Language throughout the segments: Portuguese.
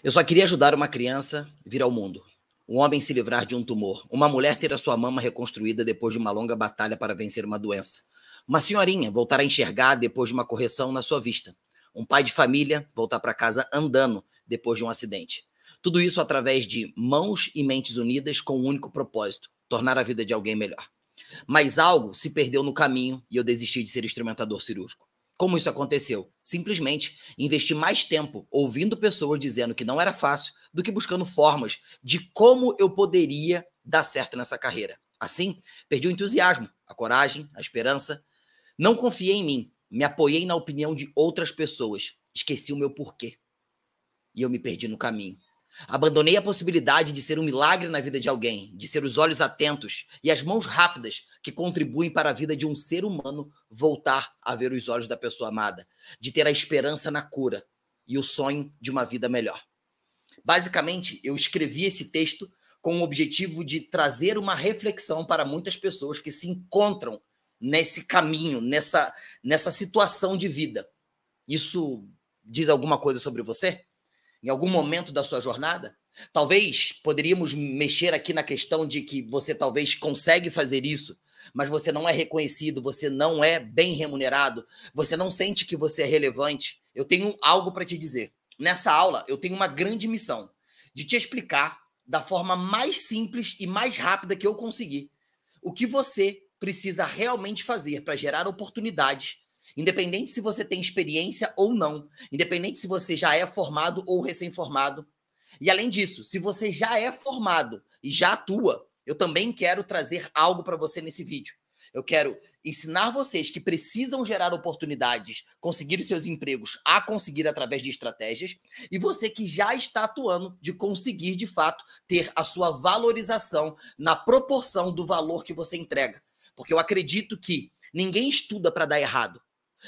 Eu só queria ajudar uma criança a vir ao mundo. Um homem se livrar de um tumor. Uma mulher ter a sua mama reconstruída depois de uma longa batalha para vencer uma doença. Uma senhorinha voltar a enxergar depois de uma correção na sua vista. Um pai de família voltar para casa andando depois de um acidente. Tudo isso através de mãos e mentes unidas com um único propósito: tornar a vida de alguém melhor. Mas algo se perdeu no caminho e eu desisti de ser instrumentador cirúrgico. Como isso aconteceu? Simplesmente investi mais tempo ouvindo pessoas dizendo que não era fácil do que buscando formas de como eu poderia dar certo nessa carreira. Assim, perdi o entusiasmo, a coragem, a esperança. Não confiei em mim, me apoiei na opinião de outras pessoas. Esqueci o meu porquê. E eu me perdi no caminho. Abandonei a possibilidade de ser um milagre na vida de alguém, de ser os olhos atentos e as mãos rápidas que contribuem para a vida de um ser humano voltar a ver os olhos da pessoa amada, de ter a esperança na cura e o sonho de uma vida melhor. Basicamente, eu escrevi esse texto com o objetivo de trazer uma reflexão para muitas pessoas que se encontram nesse caminho, nessa situação de vida. Isso diz alguma coisa sobre você? Em algum momento da sua jornada? Talvez poderíamos mexer aqui na questão de que você talvez consegue fazer isso, mas você não é reconhecido, você não é bem remunerado, você não sente que você é relevante. Eu tenho algo para te dizer. Nessa aula, eu tenho uma grande missão de te explicar da forma mais simples e mais rápida que eu conseguir o que você precisa realmente fazer para gerar oportunidades, independente se você tem experiência ou não, independente se você já é formado ou recém-formado. E além disso, se você já é formado e já atua, eu também quero trazer algo para você nesse vídeo. Eu quero ensinar vocês que precisam gerar oportunidades, conseguir os seus empregos a conseguir através de estratégias, e você que já está atuando de conseguir, de fato, ter a sua valorização na proporção do valor que você entrega. Porque eu acredito que ninguém estuda para dar errado.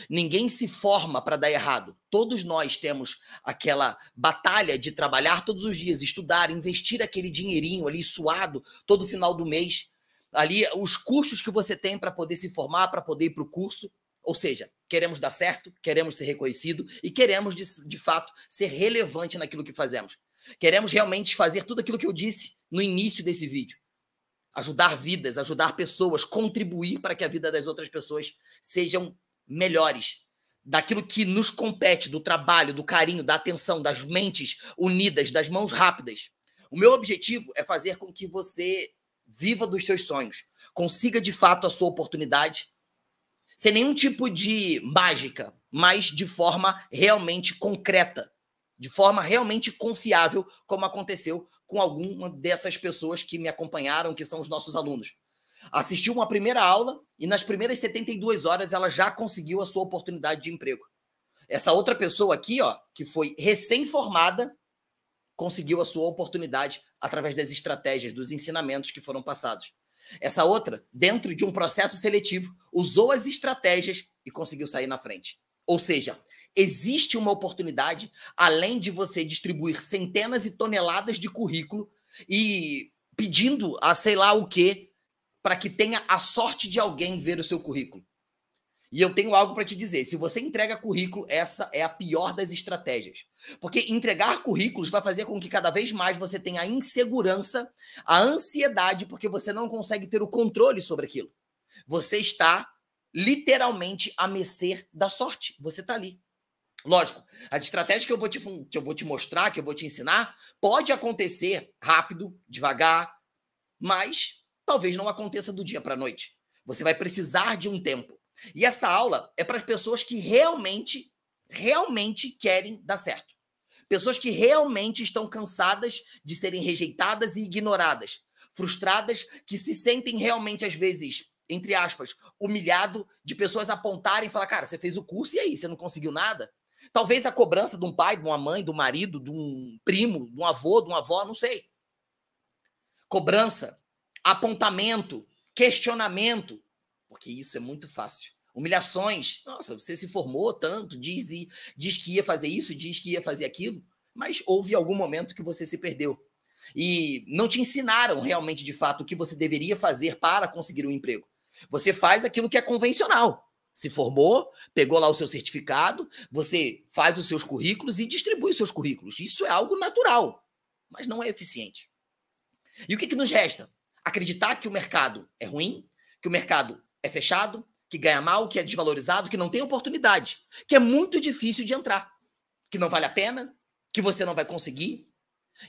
Ninguém se forma para dar errado. Todos nós temos aquela batalha de trabalhar todos os dias, estudar, investir aquele dinheirinho ali suado todo final do mês. Ali, os custos que você tem para poder se formar, para poder ir para o curso. Ou seja, queremos dar certo, queremos ser reconhecido e queremos, de fato, ser relevante naquilo que fazemos. Queremos realmente fazer tudo aquilo que eu disse no início desse vídeo. Ajudar vidas, ajudar pessoas, contribuir para que a vida das outras pessoas sejam melhores, daquilo que nos compete, do trabalho, do carinho, da atenção, das mentes unidas, das mãos rápidas. O meu objetivo é fazer com que você viva dos seus sonhos, consiga de fato a sua oportunidade, sem nenhum tipo de mágica, mas de forma realmente concreta, de forma realmente confiável, como aconteceu com alguma dessas pessoas que me acompanharam, que são os nossos alunos. Assistiu uma primeira aula e nas primeiras 72 horas ela já conseguiu a sua oportunidade de emprego. Essa outra pessoa aqui, ó, que foi recém-formada, conseguiu a sua oportunidade através das estratégias, dos ensinamentos que foram passados. Essa outra, dentro de um processo seletivo, usou as estratégias e conseguiu sair na frente. Ou seja, existe uma oportunidade, além de você distribuir centenas e toneladas de currículo e pedindo a sei lá o quê, para que tenha a sorte de alguém ver o seu currículo. E eu tenho algo para te dizer. Se você entrega currículo, essa é a pior das estratégias. Porque entregar currículos vai fazer com que cada vez mais você tenha a insegurança, a ansiedade, porque você não consegue ter o controle sobre aquilo. Você está literalmente à mercê da sorte. Você está ali. Lógico, as estratégias que eu vou te mostrar, que eu vou te ensinar, pode acontecer rápido, devagar, mas talvez não aconteça do dia para a noite. Você vai precisar de um tempo. E essa aula é para as pessoas que realmente querem dar certo. Pessoas que realmente estão cansadas de serem rejeitadas e ignoradas. Frustradas, que se sentem realmente, às vezes, entre aspas, humilhado de pessoas apontarem e falar, cara, você fez o curso e aí, você não conseguiu nada? Talvez a cobrança de um pai, de uma mãe, do marido, de um primo, de um avô, de uma avó, não sei. Cobrança, apontamento, questionamento, porque isso é muito fácil. Humilhações, nossa, você se formou tanto, diz que ia fazer isso, diz que ia fazer aquilo, mas houve algum momento que você se perdeu. E não te ensinaram realmente, de fato, o que você deveria fazer para conseguir um emprego. Você faz aquilo que é convencional. Se formou, pegou lá o seu certificado, você faz os seus currículos e distribui os seus currículos. Isso é algo natural, mas não é eficiente. E o que nos resta? Acreditar que o mercado é ruim, que o mercado é fechado, que ganha mal, que é desvalorizado, que não tem oportunidade, que é muito difícil de entrar, que não vale a pena, que você não vai conseguir.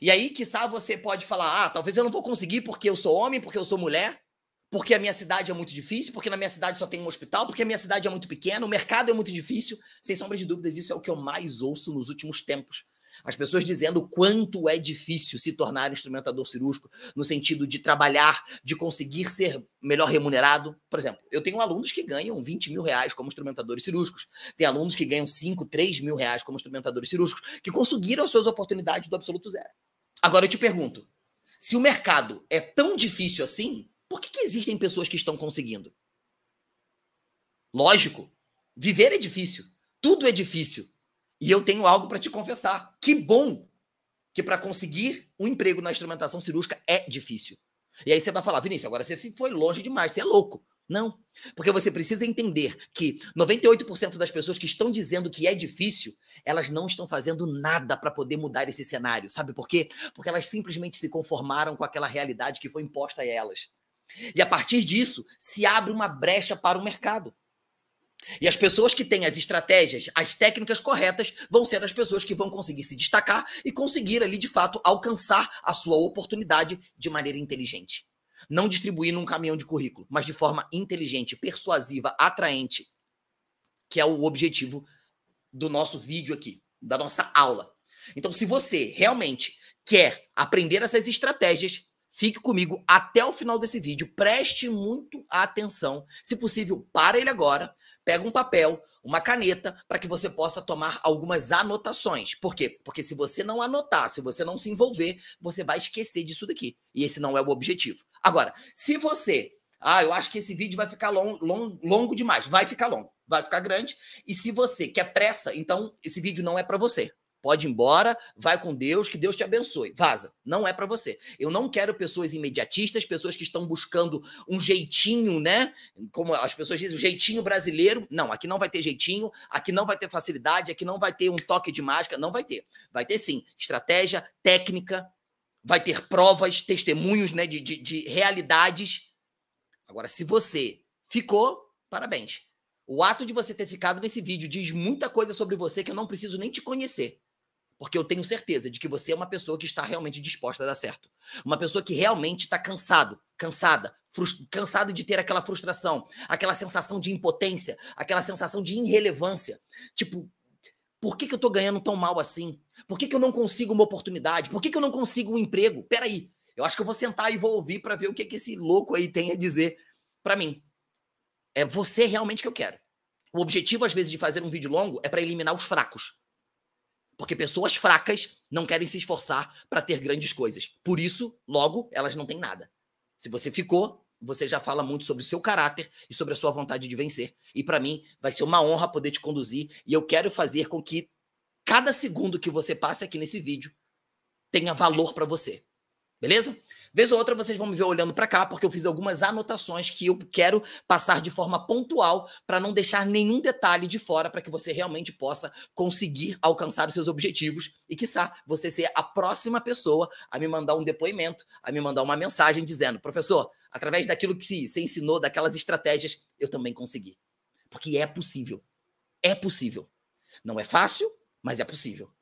E aí, quiçá, você pode falar, talvez eu não vou conseguir porque eu sou homem, porque eu sou mulher, porque a minha cidade é muito difícil, porque na minha cidade só tem um hospital, porque a minha cidade é muito pequena, o mercado é muito difícil. Sem sombra de dúvidas, isso é o que eu mais ouço nos últimos tempos. As pessoas dizendo o quanto é difícil se tornar instrumentador cirúrgico, no sentido de trabalhar, de conseguir ser melhor remunerado. Por exemplo, eu tenho alunos que ganham 20 mil reais como instrumentadores cirúrgicos. Tem alunos que ganham 5, 3 mil reais como instrumentadores cirúrgicos, que conseguiram as suas oportunidades do absoluto zero. Agora eu te pergunto, se o mercado é tão difícil assim, por que existem pessoas que estão conseguindo? Lógico, viver é difícil, tudo é difícil. E eu tenho algo para te confessar. Que bom que para conseguir um emprego na instrumentação cirúrgica é difícil. E aí você vai falar, Vinícius, agora você foi longe demais, você é louco. Não, porque você precisa entender que 98% das pessoas que estão dizendo que é difícil, elas não estão fazendo nada para poder mudar esse cenário. Sabe por quê? Porque elas simplesmente se conformaram com aquela realidade que foi imposta a elas. E a partir disso, se abre uma brecha para o mercado. E as pessoas que têm as estratégias, as técnicas corretas, vão ser as pessoas que vão conseguir se destacar e conseguir ali, de fato, alcançar a sua oportunidade de maneira inteligente. Não distribuir num caminhão de currículo, mas de forma inteligente, persuasiva, atraente, que é o objetivo do nosso vídeo aqui, da nossa aula. Então, se você realmente quer aprender essas estratégias, fique comigo até o final desse vídeo, preste muito atenção. Se possível, para ele agora, pega um papel, uma caneta, para que você possa tomar algumas anotações. Por quê? Porque se você não anotar, se você não se envolver, você vai esquecer disso daqui. E esse não é o objetivo. Agora, se você... eu acho que esse vídeo vai ficar longo demais. Vai ficar longo, vai ficar grande. E se você quer pressa, então esse vídeo não é para você. Pode ir embora, vai com Deus, que Deus te abençoe. Vaza, não é para você. Eu não quero pessoas imediatistas, pessoas que estão buscando um jeitinho, né? Como as pessoas dizem, um jeitinho brasileiro. Não, aqui não vai ter jeitinho, aqui não vai ter facilidade, aqui não vai ter um toque de mágica, não vai ter. Vai ter sim estratégia, técnica, vai ter provas, testemunhos, né, de realidades. Agora, se você ficou, parabéns. O ato de você ter ficado nesse vídeo diz muita coisa sobre você que eu não preciso nem te conhecer. Porque eu tenho certeza de que você é uma pessoa que está realmente disposta a dar certo. Uma pessoa que realmente está cansada de ter aquela frustração, aquela sensação de impotência, aquela sensação de irrelevância. Tipo, por que eu estou ganhando tão mal assim? Por que eu não consigo uma oportunidade? Por que eu não consigo um emprego? Peraí, eu acho que eu vou sentar e vou ouvir para ver o que esse louco aí tem a dizer para mim. É você realmente que eu quero. O objetivo, às vezes, de fazer um vídeo longo é para eliminar os fracos. Porque pessoas fracas não querem se esforçar para ter grandes coisas. Por isso, logo, elas não têm nada. Se você ficou, você já fala muito sobre o seu caráter e sobre a sua vontade de vencer. E para mim, vai ser uma honra poder te conduzir. E eu quero fazer com que cada segundo que você passe aqui nesse vídeo tenha valor para você. Beleza? Vez ou outra vocês vão me ver olhando para cá, porque eu fiz algumas anotações que eu quero passar de forma pontual para não deixar nenhum detalhe de fora, para que você realmente possa conseguir alcançar os seus objetivos e, quiçá, você ser a próxima pessoa a me mandar um depoimento, a me mandar uma mensagem dizendo, professor, através daquilo que você ensinou, daquelas estratégias, eu também consegui. Porque é possível. É possível. Não é fácil, mas é possível.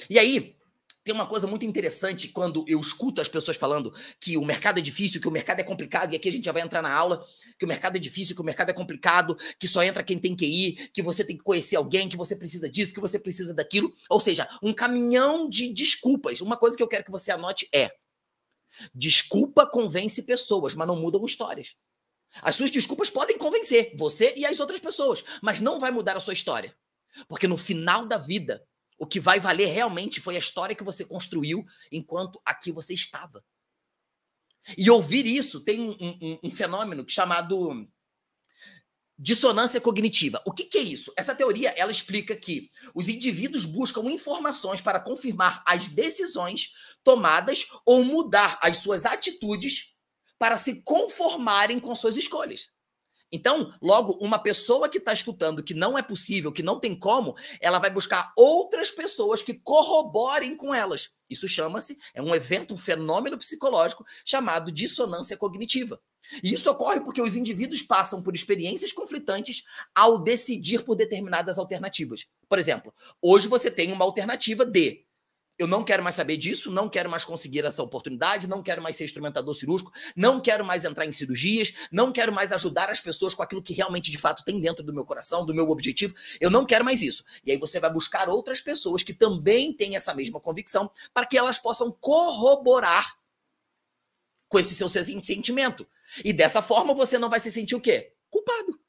E aí... tem uma coisa muito interessante quando eu escuto as pessoas falando que o mercado é difícil, que o mercado é complicado, e aqui a gente já vai entrar na aula, que o mercado é difícil, que o mercado é complicado, que só entra quem tem QI, que você tem que conhecer alguém, que você precisa disso, que você precisa daquilo. Ou seja, um caminhão de desculpas. Uma coisa que eu quero que você anote é: desculpa convence pessoas, mas não mudam histórias. As suas desculpas podem convencer você e as outras pessoas, mas não vai mudar a sua história. Porque no final da vida, o que vai valer realmente foi a história que você construiu enquanto aqui você estava. E ouvir isso tem um fenômeno chamado dissonância cognitiva. O que é isso? Essa teoria ela explica que os indivíduos buscam informações para confirmar as decisões tomadas ou mudar as suas atitudes para se conformarem com suas escolhas. Então, logo, uma pessoa que está escutando que não é possível, que não tem como, ela vai buscar outras pessoas que corroborem com elas. Isso chama-se, é um evento, um fenômeno psicológico chamado dissonância cognitiva. E isso ocorre porque os indivíduos passam por experiências conflitantes ao decidir por determinadas alternativas. Por exemplo, hoje você tem uma alternativa de: eu não quero mais saber disso, não quero mais conseguir essa oportunidade, não quero mais ser instrumentador cirúrgico, não quero mais entrar em cirurgias, não quero mais ajudar as pessoas com aquilo que realmente, de fato, tem dentro do meu coração, do meu objetivo. Eu não quero mais isso. E aí você vai buscar outras pessoas que também têm essa mesma convicção para que elas possam corroborar com esse seu sentimento. E dessa forma você não vai se sentir o quê? Culpado.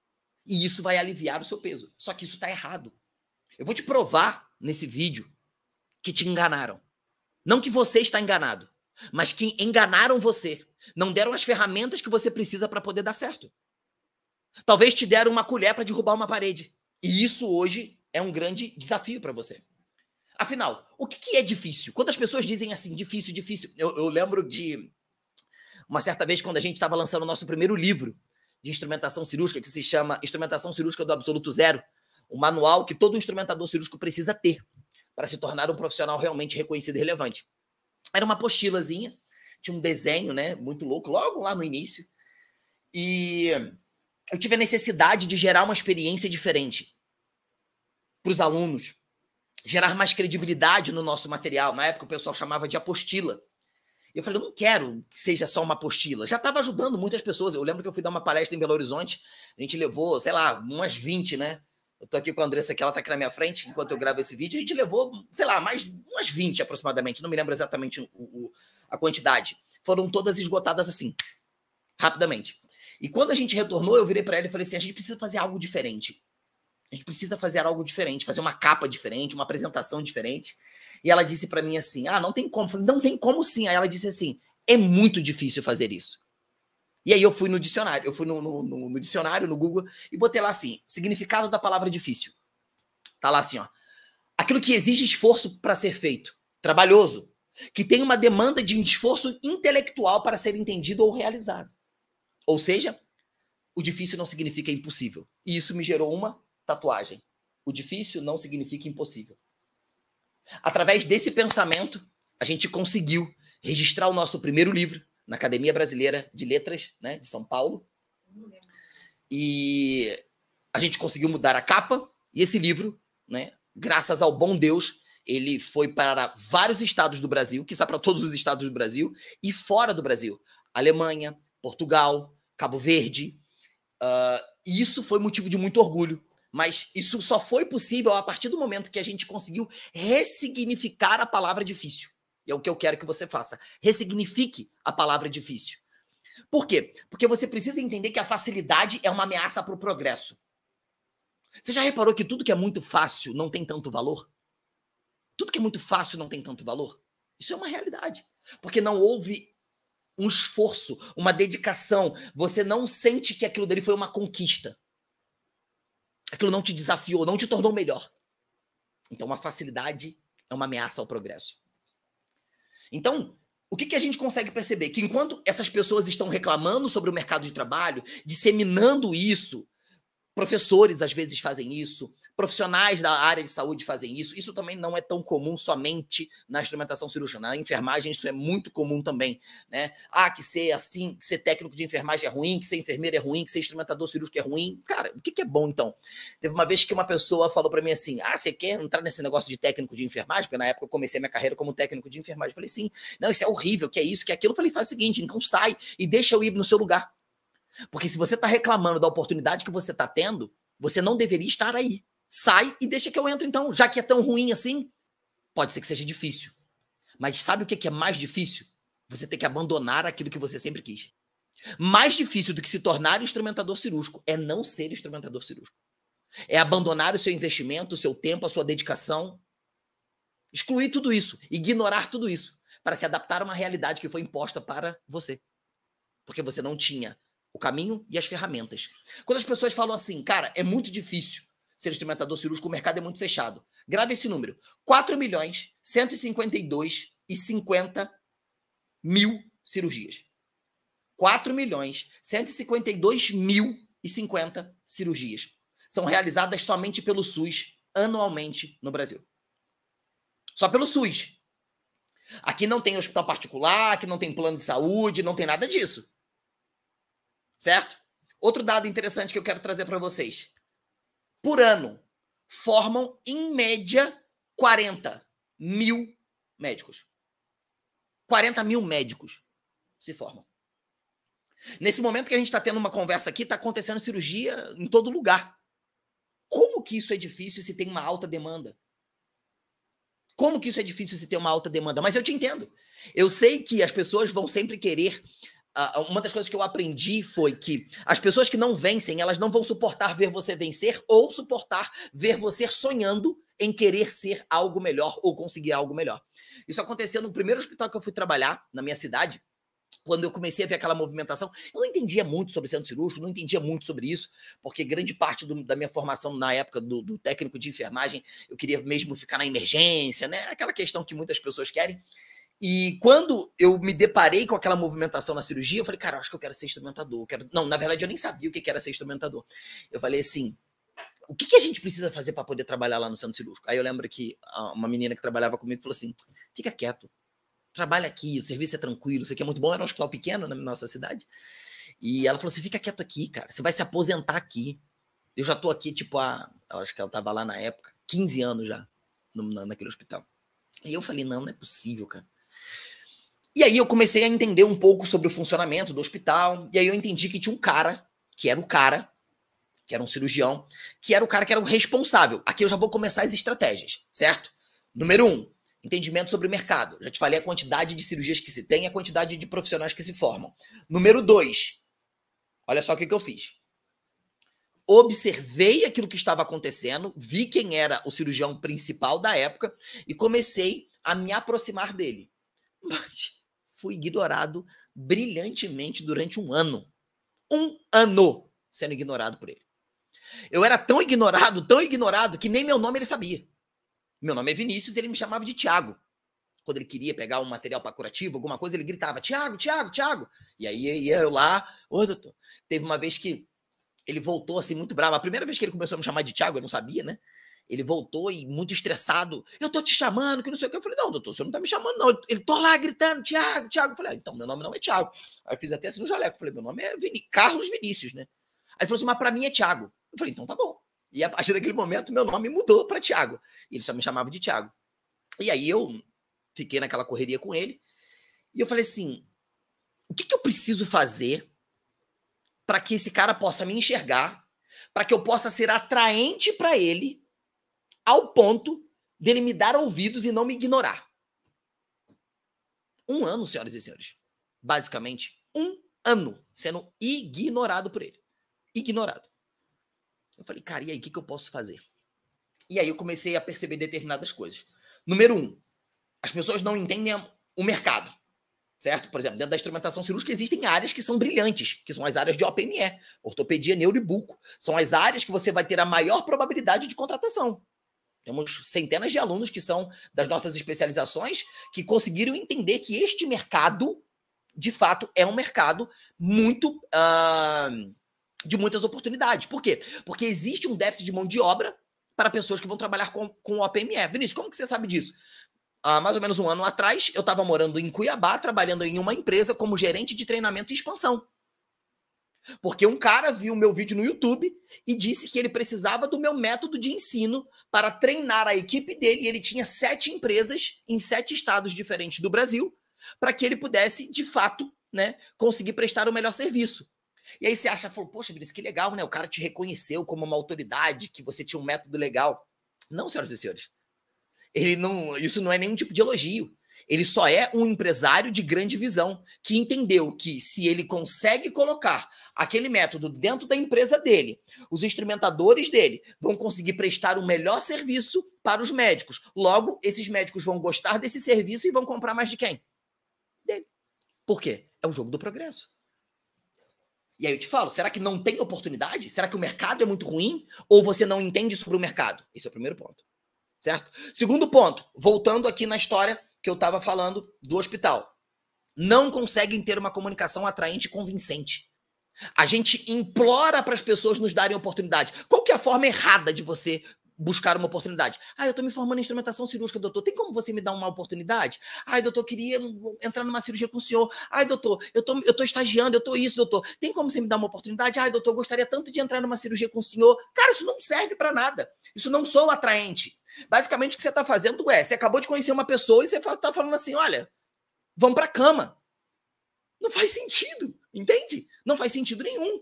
E isso vai aliviar o seu peso. Só que isso está errado. Eu vou te provar nesse vídeo que te enganaram. Não que você está enganado, mas que enganaram você. Não deram as ferramentas que você precisa para poder dar certo. Talvez te deram uma colher para derrubar uma parede. E isso hoje é um grande desafio para você. Afinal, o que é difícil? Quando as pessoas dizem assim, difícil, difícil... Eu lembro de uma certa vez quando a gente estava lançando o nosso primeiro livro de instrumentação cirúrgica, que se chama Instrumentação Cirúrgica do Absoluto Zero, um manual que todo instrumentador cirúrgico precisa ter para se tornar um profissional realmente reconhecido e relevante. Era uma apostilazinha, tinha um desenho, né, muito louco, logo lá no início, e eu tive a necessidade de gerar uma experiência diferente para os alunos, gerar mais credibilidade no nosso material. Na época o pessoal chamava de apostila. Eu falei, eu não quero que seja só uma apostila. Já estava ajudando muitas pessoas. Eu lembro que eu fui dar uma palestra em Belo Horizonte, a gente levou, sei lá, umas 20, né? Eu tô aqui com a Andressa aqui, ela tá aqui na minha frente, enquanto eu gravo esse vídeo, a gente levou, sei lá, mais umas 20 aproximadamente, não me lembro exatamente a quantidade. Foram todas esgotadas assim, rapidamente. E quando a gente retornou, eu virei para ela e falei assim, a gente precisa fazer algo diferente. A gente precisa fazer algo diferente, fazer uma capa diferente, uma apresentação diferente. E ela disse para mim assim, não tem como. Eu falei, não tem como sim. Aí ela disse assim, é muito difícil fazer isso. E aí eu fui no dicionário, eu fui no dicionário, no Google, e botei lá assim, significado da palavra difícil. Tá lá assim, ó. Aquilo que exige esforço para ser feito, trabalhoso, que tem uma demanda de um esforço intelectual para ser entendido ou realizado. Ou seja, o difícil não significa impossível. E isso me gerou uma tatuagem. O difícil não significa impossível. Através desse pensamento, a gente conseguiu registrar o nosso primeiro livro na Academia Brasileira de Letras, né, de São Paulo. E a gente conseguiu mudar a capa. E esse livro, né, graças ao bom Deus, ele foi para vários estados do Brasil, quiçá para todos os estados do Brasil, e fora do Brasil. Alemanha, Portugal, Cabo Verde. E isso foi motivo de muito orgulho. Mas isso só foi possível a partir do momento que a gente conseguiu ressignificar a palavra difícil. E é o que eu quero que você faça. Ressignifique a palavra difícil. Por quê? Porque você precisa entender que a facilidade é uma ameaça para o progresso. Você já reparou que tudo que é muito fácil não tem tanto valor? Tudo que é muito fácil não tem tanto valor? Isso é uma realidade. Porque não houve um esforço, uma dedicação. Você não sente que aquilo dele foi uma conquista. Aquilo não te desafiou, não te tornou melhor. Então, a facilidade é uma ameaça ao progresso. Então, o que a gente consegue perceber? Que enquanto essas pessoas estão reclamando sobre o mercado de trabalho, disseminando isso, professores às vezes fazem isso, profissionais da área de saúde fazem isso. Isso também não é tão comum somente na instrumentação cirúrgica. Na enfermagem isso é muito comum também, né? Que ser assim, que ser técnico de enfermagem é ruim, que ser enfermeiro é ruim, que ser instrumentador cirúrgico é ruim. Cara, o que é bom então? Teve uma vez que uma pessoa falou para mim assim, você quer entrar nesse negócio de técnico de enfermagem? Porque na época eu comecei minha carreira como técnico de enfermagem. Eu falei, sim. Não, isso é horrível, que é isso, que é aquilo. Eu falei, faz o seguinte, então sai e deixa eu ir no seu lugar. Porque se você está reclamando da oportunidade que você está tendo, você não deveria estar aí. Sai e deixa que eu entro então. Já que é tão ruim assim, pode ser que seja difícil. Mas sabe o que é mais difícil? Você ter que abandonar aquilo que você sempre quis. Mais difícil do que se tornar instrumentador cirúrgico é não ser instrumentador cirúrgico. É abandonar o seu investimento, o seu tempo, a sua dedicação. Excluir tudo isso, ignorar tudo isso, para se adaptar a uma realidade que foi imposta para você. Porque você não tinha o caminho e as ferramentas. Quando as pessoas falam assim, cara, é muito difícil ser instrumentador cirúrgico, o mercado é muito fechado. Grave esse número. 4.152.050.000 cirurgias. 4.152.000 1.250 cirurgias são realizadas somente pelo SUS anualmente no Brasil. Só pelo SUS. Aqui não tem hospital particular, aqui não tem plano de saúde, não tem nada disso. Certo? Outro dado interessante que eu quero trazer para vocês. Por ano, formam, em média, 40 mil médicos. 40 mil médicos se formam. Nesse momento que a gente está tendo uma conversa aqui, está acontecendo cirurgia em todo lugar. Como que isso é difícil se tem uma alta demanda? Como que isso é difícil se tem uma alta demanda? Mas eu te entendo. Eu sei que as pessoas vão sempre querer... uma das coisas que eu aprendi foi que as pessoas que não vencem, elas não vão suportar ver você vencer ou suportar ver você sonhando em querer ser algo melhor ou conseguir algo melhor. Isso aconteceu no primeiro hospital que eu fui trabalhar, na minha cidade. Quando eu comecei a ver aquela movimentação, eu não entendia muito sobre centro cirúrgico, não entendia muito sobre isso, porque grande parte da minha formação na época do técnico de enfermagem, eu queria mesmo ficar na emergência, né? Aquela questão que muitas pessoas querem. E quando eu me deparei com aquela movimentação na cirurgia, eu falei, cara, eu acho que eu quero ser instrumentador. Não, na verdade, eu nem sabia o que era ser instrumentador. Eu falei assim, o que a gente precisa fazer para poder trabalhar lá no centro cirúrgico? Aí eu lembro que uma menina que trabalhava comigo falou assim, fica quieto. Trabalha aqui, o serviço é tranquilo, isso aqui é muito bom. Era um hospital pequeno na nossa cidade. E ela falou assim, fica quieto aqui, cara. Você vai se aposentar aqui. Eu já tô aqui, tipo, acho que ela tava lá na época, 15 anos já, naquele hospital. E eu falei, não é possível, cara. E aí eu comecei a entender um pouco sobre o funcionamento do hospital. E aí eu entendi que tinha um cara, que era um cirurgião, que era o cara que era o responsável. Aqui eu já vou começar as estratégias, certo? Número 1. Entendimento sobre o mercado. Já te falei a quantidade de cirurgias que se tem e a quantidade de profissionais que se formam. Número 2. Olha só o que eu fiz. Observei aquilo que estava acontecendo, vi quem era o cirurgião principal da época e comecei a me aproximar dele. Mas fui ignorado brilhantemente durante um ano. Um ano sendo ignorado por ele. Eu era tão ignorado, que nem meu nome ele sabia. Meu nome é Vinícius e ele me chamava de Thiago. Quando ele queria pegar um material para curativo, alguma coisa, ele gritava, Thiago, Thiago, Thiago. E aí ia eu lá, oi, doutor. Teve uma vez que ele voltou assim muito bravo. A primeira vez que ele começou a me chamar de Thiago, eu não sabia, né? Ele voltou e muito estressado. Eu tô te chamando, que não sei o que. Eu falei, não, doutor, você não tá me chamando, não. Ele tô lá gritando, Thiago, Thiago. Eu falei, então, meu nome não é Thiago. Aí eu fiz até assim no jaleco. Eu falei, meu nome é Carlos Vinícius, né? Aí ele falou assim, mas pra mim é Thiago. Eu falei, então tá bom. E a partir daquele momento, meu nome mudou para Thiago. E ele só me chamava de Thiago. E aí eu fiquei naquela correria com ele. E eu falei assim, o que eu preciso fazer para que esse cara possa me enxergar, para que eu possa ser atraente para ele, ao ponto dele me dar ouvidos e não me ignorar? Um ano, senhoras e senhores. Basicamente, um ano sendo ignorado por ele. Ignorado. Eu falei, cara, e aí, o que eu posso fazer? E aí eu comecei a perceber determinadas coisas. Número 1, as pessoas não entendem o mercado, certo? Por exemplo, dentro da instrumentação cirúrgica existem áreas que são brilhantes, que são as áreas de OPME, ortopedia, neuro e buco. São as áreas que você vai ter a maior probabilidade de contratação. Temos centenas de alunos que são das nossas especializações que conseguiram entender que este mercado, de fato, é um mercado muito... de muitas oportunidades. Por quê? Porque existe um déficit de mão de obra para pessoas que vão trabalhar com OPME. Vinícius, como que você sabe disso? Há mais ou menos um ano atrás, eu estava morando em Cuiabá, trabalhando em uma empresa como gerente de treinamento e expansão. Porque um cara viu meu vídeo no YouTube e disse que ele precisava do meu método de ensino para treinar a equipe dele, e ele tinha 7 empresas em 7 estados diferentes do Brasil, para que ele pudesse, de fato, né, conseguir prestar o melhor serviço. E aí você acha, falou, poxa, Vinícius, que legal, né? O cara te reconheceu como uma autoridade, que você tinha um método legal. Não, senhoras e senhores. Isso não é nenhum tipo de elogio. Ele só é um empresário de grande visão, que entendeu que se ele consegue colocar aquele método dentro da empresa dele, os instrumentadores dele vão conseguir prestar o melhor serviço para os médicos. Logo, esses médicos vão gostar desse serviço e vão comprar mais de quem? Dele. Por quê? É o jogo do progresso. E aí eu te falo, será que não tem oportunidade? Será que o mercado é muito ruim? Ou você não entende sobre o mercado? Esse é o primeiro ponto, certo? Segundo ponto, voltando aqui na história que eu estava falando do hospital. Não conseguem ter uma comunicação atraente e convincente. A gente implora para as pessoas nos darem oportunidade. Qual que é a forma errada de você buscar uma oportunidade? Ah, eu estou me formando em instrumentação cirúrgica, doutor. Tem como você me dar uma oportunidade? Ai, doutor, queria entrar numa cirurgia com o senhor. Ai, doutor, eu tô estagiando, eu tô isso, doutor. Tem como você me dar uma oportunidade? Ai, doutor, eu gostaria tanto de entrar numa cirurgia com o senhor. Cara, isso não serve para nada. Isso não soa atraente. Basicamente, o que você está fazendo é, você acabou de conhecer uma pessoa e você está falando assim, olha, vamos para a cama. Não faz sentido, entende? Não faz sentido nenhum.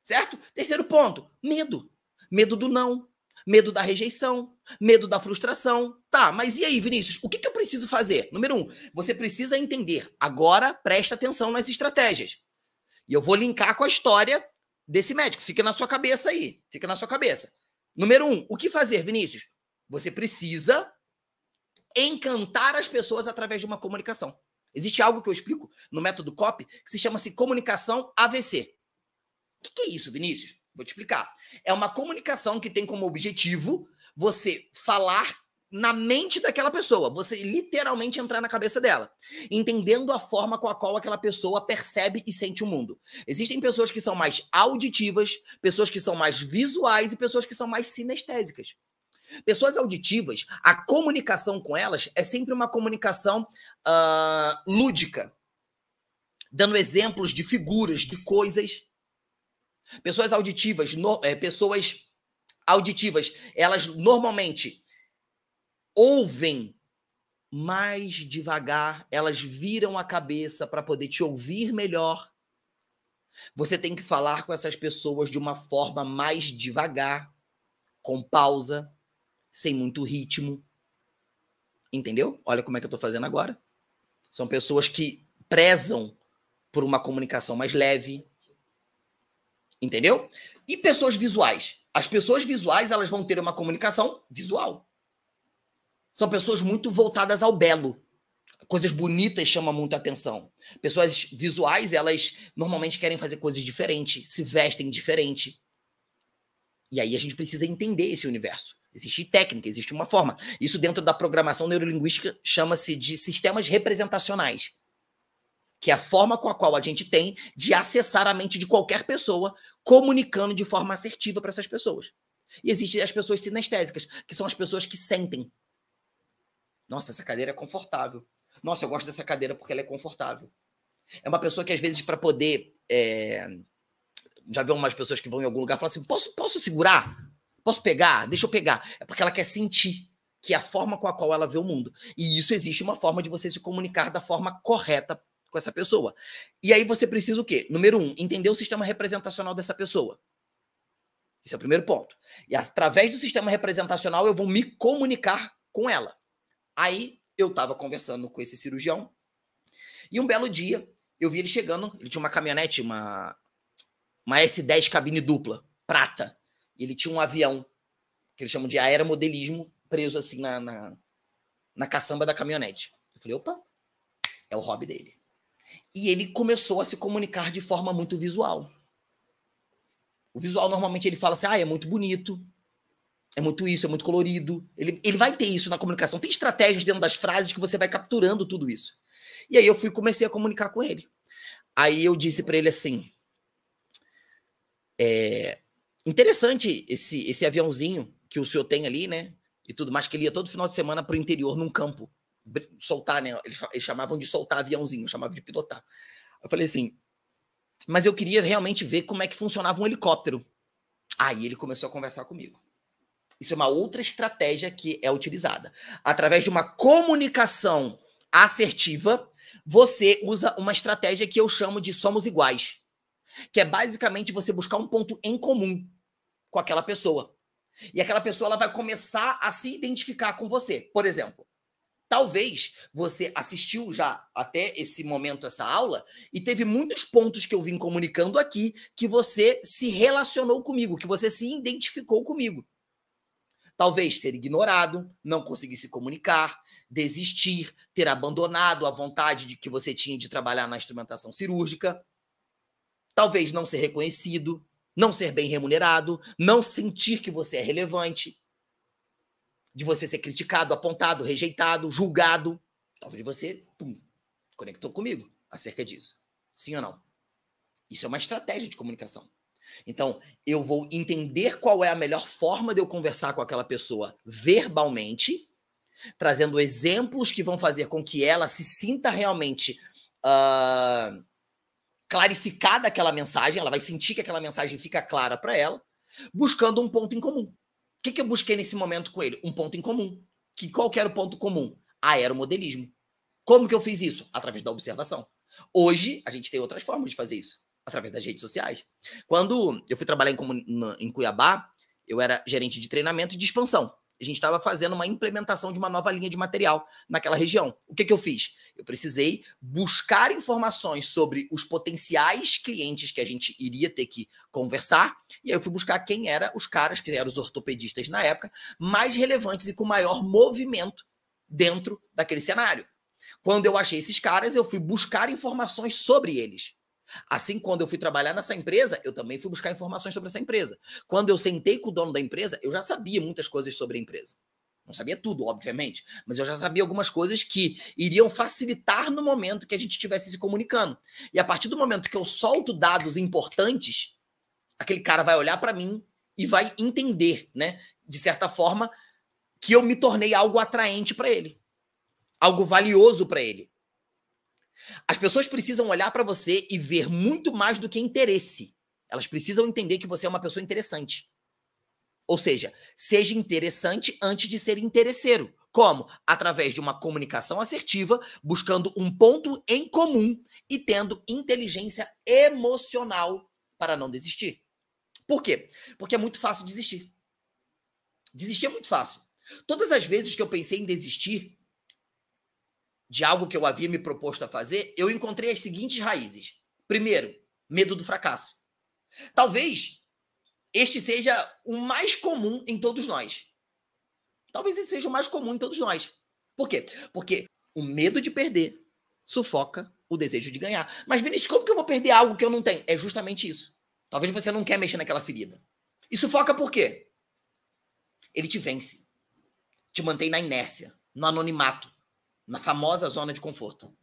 Certo? Terceiro ponto, medo. Medo do não, medo da rejeição, medo da frustração. Tá, mas e aí, Vinícius? O que eu preciso fazer? Número 1, você precisa entender. Agora, presta atenção nas estratégias. E eu vou linkar com a história desse médico. Fica na sua cabeça aí. Fica na sua cabeça. Número 1, o que fazer, Vinícius? Você precisa encantar as pessoas através de uma comunicação. Existe algo que eu explico no método COP que se chama-se comunicação AVC. O que é isso, Vinícius? Vou te explicar. É uma comunicação que tem como objetivo você falar na mente daquela pessoa, você literalmente entrar na cabeça dela, entendendo a forma com a qual aquela pessoa percebe e sente o mundo. Existem pessoas que são mais auditivas, pessoas que são mais visuais e pessoas que são mais sinestésicas. Pessoas auditivas, a comunicação com elas é sempre uma comunicação lúdica, dando exemplos de figuras, de coisas. Pessoas auditivas, elas normalmente ouvem mais devagar, elas viram a cabeça para poder te ouvir melhor. Você tem que falar com essas pessoas de uma forma mais devagar, com pausa, sem muito ritmo. Entendeu? Olha como é que eu estou fazendo agora. São pessoas que prezam por uma comunicação mais leve. Entendeu? E pessoas visuais. As pessoas visuais, elas vão ter uma comunicação visual. São pessoas muito voltadas ao belo. Coisas bonitas chamam muito a atenção. Pessoas visuais, elas normalmente querem fazer coisas diferentes, se vestem diferente. E aí a gente precisa entender esse universo. Existe técnica, existe uma forma. Isso dentro da programação neurolinguística chama-se de sistemas representacionais, que é a forma com a qual a gente tem de acessar a mente de qualquer pessoa, comunicando de forma assertiva para essas pessoas. E existem as pessoas sinestésicas, que são as pessoas que sentem. Nossa, essa cadeira é confortável. Nossa, eu gosto dessa cadeira porque ela é confortável. É uma pessoa que, às vezes, para poder... Já viu umas pessoas que vão em algum lugar e falam assim, posso segurar? Posso pegar? Deixa eu pegar. É porque ela quer sentir, que é a forma com a qual ela vê o mundo. E isso existe uma forma de você se comunicar da forma correta com essa pessoa. E aí você precisa o quê? Número 1, entender o sistema representacional dessa pessoa. Esse é o primeiro ponto. E através do sistema representacional eu vou me comunicar com ela. Aí eu estava conversando com esse cirurgião e um belo dia eu vi ele chegando, ele tinha uma caminhonete, uma S10 cabine dupla, prata. E ele tinha um avião, que eles chamam de aeromodelismo, preso assim na caçamba da caminhonete. Eu falei, opa, é o hobby dele. E ele começou a se comunicar de forma muito visual. O visual, normalmente, ele fala assim, é muito bonito, é muito isso, é muito colorido. Ele vai ter isso na comunicação. Tem estratégias dentro das frases que você vai capturando tudo isso. E aí eu comecei a comunicar com ele. Aí eu disse para ele assim, interessante esse aviãozinho que o senhor tem ali, né? E tudo mais, que ele ia todo final de semana para o interior, num campo, soltar, né? Eles chamavam de soltar aviãozinho, chamavam de pilotar. Eu falei assim, mas eu queria realmente ver como é que funcionava um helicóptero. Aí ele começou a conversar comigo. Isso é uma outra estratégia que é utilizada. Através de uma comunicação assertiva, você usa uma estratégia que eu chamo de somos iguais, que é basicamente você buscar um ponto em comum com aquela pessoa. E aquela pessoa ela vai começar a se identificar com você. Por exemplo, talvez você assistiu já até esse momento, essa aula, e teve muitos pontos que eu vim comunicando aqui que você se relacionou comigo, que você se identificou comigo. Talvez ser ignorado, não conseguir se comunicar, desistir, ter abandonado a vontade que você tinha de trabalhar na instrumentação cirúrgica. Talvez não ser reconhecido, não ser bem remunerado, não sentir que você é relevante, de você ser criticado, apontado, rejeitado, julgado. Talvez você conectou comigo acerca disso. Sim ou não? Isso é uma estratégia de comunicação. Então, eu vou entender qual é a melhor forma de eu conversar com aquela pessoa verbalmente, trazendo exemplos que vão fazer com que ela se sinta realmente clarificada aquela mensagem, ela vai sentir que aquela mensagem fica clara para ela, buscando um ponto em comum. O que eu busquei nesse momento com ele? Um ponto em comum. Qual que era o ponto comum? Aeromodelismo. Como que eu fiz isso? Através da observação. Hoje, a gente tem outras formas de fazer isso, através das redes sociais. Quando eu fui trabalhar em Cuiabá, eu era gerente de treinamento e de expansão. A gente estava fazendo uma implementação de uma nova linha de material naquela região. O que eu fiz? Eu precisei buscar informações sobre os potenciais clientes que a gente iria ter que conversar, e aí eu fui buscar quem eram os caras, que eram os ortopedistas na época, mais relevantes e com maior movimento dentro daquele cenário. Quando eu achei esses caras, eu fui buscar informações sobre eles. Assim, quando eu fui trabalhar nessa empresa, eu também fui buscar informações sobre essa empresa. Quando eu sentei com o dono da empresa, eu já sabia muitas coisas sobre a empresa. Não sabia tudo, obviamente, mas eu já sabia algumas coisas que iriam facilitar no momento que a gente estivesse se comunicando. E a partir do momento que eu solto dados importantes, aquele cara vai olhar para mim e vai entender, né, de certa forma, que eu me tornei algo atraente para ele, algo valioso para ele. As pessoas precisam olhar para você e ver muito mais do que interesse. Elas precisam entender que você é uma pessoa interessante. Ou seja, seja interessante antes de ser interesseiro. Como? Através de uma comunicação assertiva, buscando um ponto em comum e tendo inteligência emocional para não desistir. Por quê? Porque é muito fácil desistir. Desistir é muito fácil. Todas as vezes que eu pensei em desistir de algo que eu havia me proposto a fazer, eu encontrei as seguintes raízes. Primeiro, medo do fracasso. Talvez este seja o mais comum em todos nós. Talvez esse seja o mais comum em todos nós. Por quê? Porque o medo de perder sufoca o desejo de ganhar. Mas, Vinícius, como que eu vou perder algo que eu não tenho? É justamente isso. Talvez você não quer mexer naquela ferida. E sufoca por quê? Ele te vence. Te mantém na inércia, no anonimato, na famosa zona de conforto.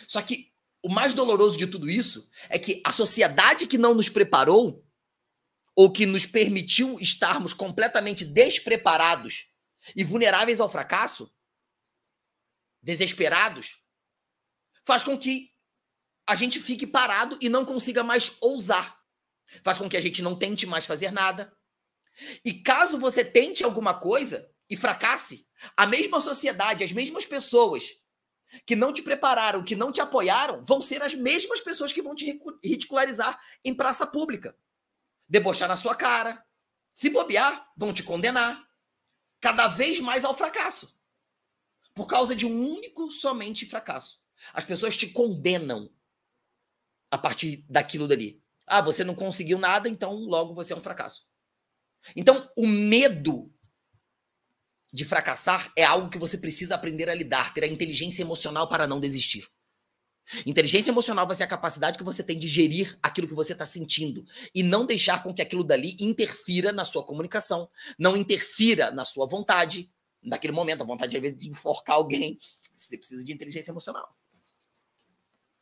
Só que o mais doloroso de tudo isso é que a sociedade que não nos preparou ou que nos permitiu estarmos completamente despreparados e vulneráveis ao fracasso, desesperados, faz com que a gente fique parado e não consiga mais ousar. Faz com que a gente não tente mais fazer nada. E caso você tente alguma coisa e fracasse, a mesma sociedade, as mesmas pessoas que não te prepararam, que não te apoiaram, vão ser as mesmas pessoas que vão te ridicularizar em praça pública. Debochar na sua cara. Se bobear, vão te condenar cada vez mais ao fracasso. Por causa de um único, somente fracasso. As pessoas te condenam a partir daquilo dali. Ah, você não conseguiu nada, então logo você é um fracasso. Então, o medo de fracassar é algo que você precisa aprender a lidar, ter a inteligência emocional para não desistir. Inteligência emocional vai ser a capacidade que você tem de gerir aquilo que você está sentindo e não deixar com que aquilo dali interfira na sua comunicação, não interfira na sua vontade, naquele momento, a vontade às vezes de enforcar alguém. Você precisa de inteligência emocional.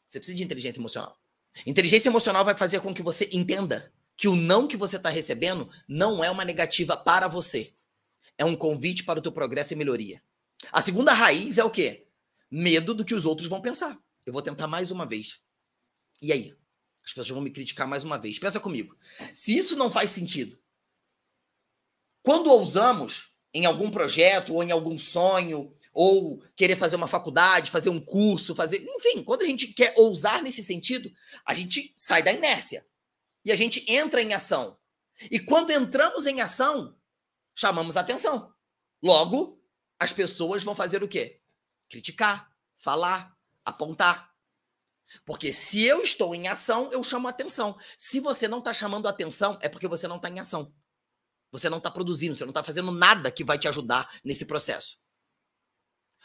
Você precisa de inteligência emocional. Inteligência emocional vai fazer com que você entenda que o não que você está recebendo não é uma negativa para você. É um convite para o teu progresso e melhoria. A segunda raiz é o quê? Medo do que os outros vão pensar. Eu vou tentar mais uma vez. E aí? As pessoas vão me criticar mais uma vez. Pensa comigo. Se isso não faz sentido, quando ousamos em algum projeto, ou em algum sonho, ou querer fazer uma faculdade, fazer um curso, enfim, quando a gente quer ousar nesse sentido, a gente sai da inércia. E a gente entra em ação. E quando entramos em ação, chamamos atenção. Logo, as pessoas vão fazer o quê? Criticar, falar, apontar. Porque se eu estou em ação, eu chamo atenção. Se você não está chamando atenção, é porque você não está em ação. Você não está produzindo, você não está fazendo nada que vai te ajudar nesse processo.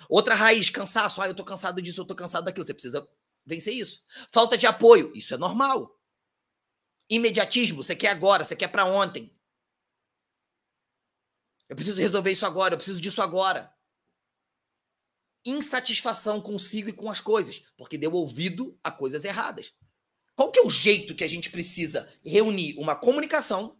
Outra raiz, cansaço. Ah, eu estou cansado disso, eu estou cansado daquilo. Você precisa vencer isso. Falta de apoio. Isso é normal. Imediatismo. Você quer agora, você quer para ontem. Eu preciso resolver isso agora, eu preciso disso agora. Insatisfação consigo e com as coisas, porque deu ouvido a coisas erradas. Qual que é o jeito que a gente precisa reunir uma comunicação,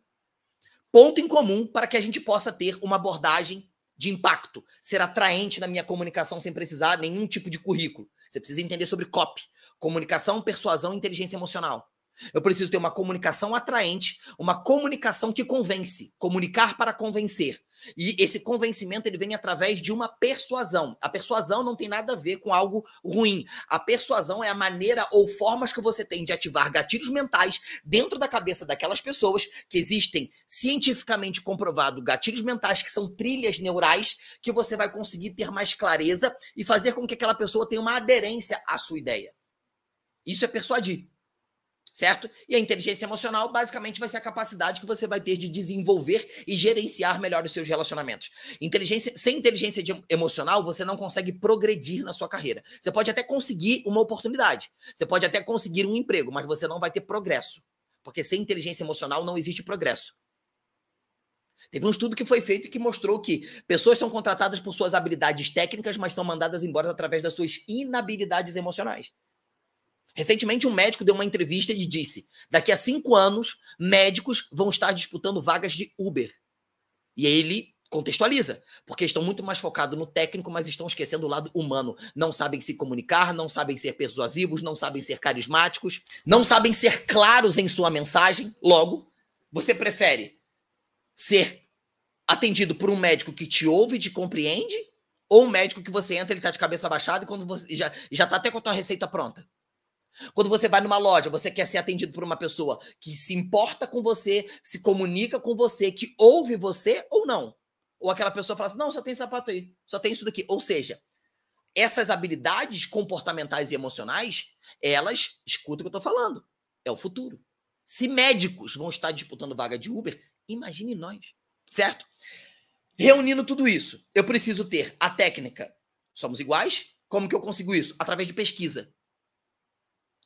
ponto em comum, para que a gente possa ter uma abordagem de impacto, ser atraente na minha comunicação sem precisar nenhum tipo de currículo? Você precisa entender sobre copy, comunicação, persuasão e inteligência emocional. Eu preciso ter uma comunicação atraente, uma comunicação que convence, comunicar para convencer. E esse convencimento ele vem através de uma persuasão. A persuasão não tem nada a ver com algo ruim. A persuasão é a maneira ou formas que você tem de ativar gatilhos mentais dentro da cabeça daquelas pessoas, que existem cientificamente comprovado gatilhos mentais que são trilhas neurais, que você vai conseguir ter mais clareza e fazer com que aquela pessoa tenha uma aderência à sua ideia. Isso é persuadir. Certo? E a inteligência emocional basicamente vai ser a capacidade que você vai ter de desenvolver e gerenciar melhor os seus relacionamentos. Sem inteligência emocional, você não consegue progredir na sua carreira. Você pode até conseguir uma oportunidade, você pode até conseguir um emprego, mas você não vai ter progresso. Porque sem inteligência emocional não existe progresso. Teve um estudo que foi feito que mostrou que pessoas são contratadas por suas habilidades técnicas, mas são mandadas embora através das suas inabilidades emocionais. Recentemente, um médico deu uma entrevista e disse: daqui a 5 anos, médicos vão estar disputando vagas de Uber. E aí ele contextualiza, porque estão muito mais focados no técnico, mas estão esquecendo o lado humano. Não sabem se comunicar, não sabem ser persuasivos, não sabem ser carismáticos, não sabem ser claros em sua mensagem. Logo, você prefere ser atendido por um médico que te ouve e te compreende, ou um médico que você entra, ele está de cabeça baixada e quando você já está até com a tua receita pronta? Quando você vai numa loja, você quer ser atendido por uma pessoa que se importa com você, se comunica com você, que ouve você ou não? Ou aquela pessoa fala assim, não, só tem sapato aí, só tem isso daqui. Ou seja, essas habilidades comportamentais e emocionais, elas, escuta o que eu tô falando, é o futuro. Se médicos vão estar disputando vaga de Uber, imagine nós, certo? Reunindo tudo isso, eu preciso ter a técnica. Somos iguais? Como que eu consigo isso? Através de pesquisa.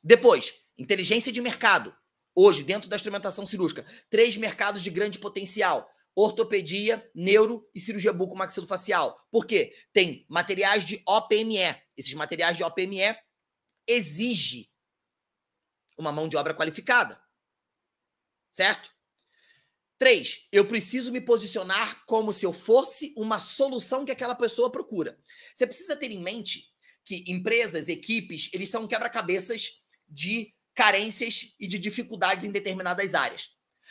Depois, inteligência de mercado. Hoje, dentro da instrumentação cirúrgica, 3 mercados de grande potencial: ortopedia, neuro e cirurgia bucomaxilofacial. Por quê? Tem materiais de OPME. Esses materiais de OPME exigem uma mão de obra qualificada. Certo? 3, eu preciso me posicionar como se eu fosse uma solução que aquela pessoa procura. Você precisa ter em mente que empresas, equipes, eles são quebra-cabeças de carências e de dificuldades em determinadas áreas.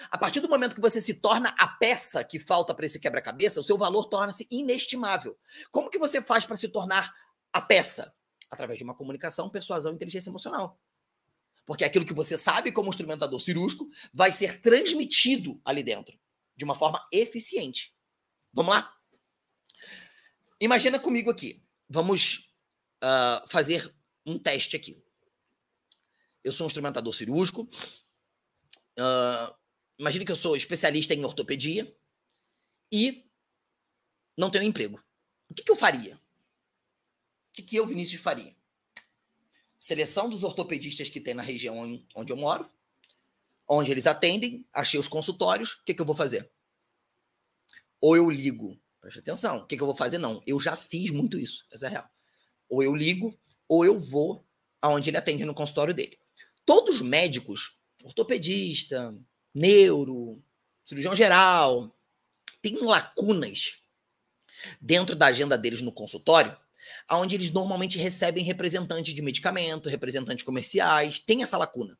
A partir do momento que você se torna a peça que falta para esse quebra-cabeça, o seu valor torna-se inestimável. Como que você faz para se tornar a peça? Através de uma comunicação, persuasão e inteligência emocional. Porque aquilo que você sabe como instrumentador cirúrgico vai ser transmitido ali dentro, de uma forma eficiente. Vamos lá? Imagina comigo aqui. Vamos fazer um teste aqui. Eu sou um instrumentador cirúrgico. Imagina que eu sou especialista em ortopedia e não tenho emprego. O que eu faria? O que eu, Vinícius, faria? Seleção dos ortopedistas que tem na região onde eu moro, onde eles atendem, achei os consultórios, o que eu vou fazer? Ou eu ligo, preste atenção, o que eu vou fazer? Não, eu já fiz muito isso, essa é a real. Ou eu ligo, ou eu vou aonde ele atende no consultório dele. Todos os médicos, ortopedista, neuro, cirurgião geral, têm lacunas dentro da agenda deles no consultório, onde eles normalmente recebem representantes de medicamento, representantes comerciais, tem essa lacuna,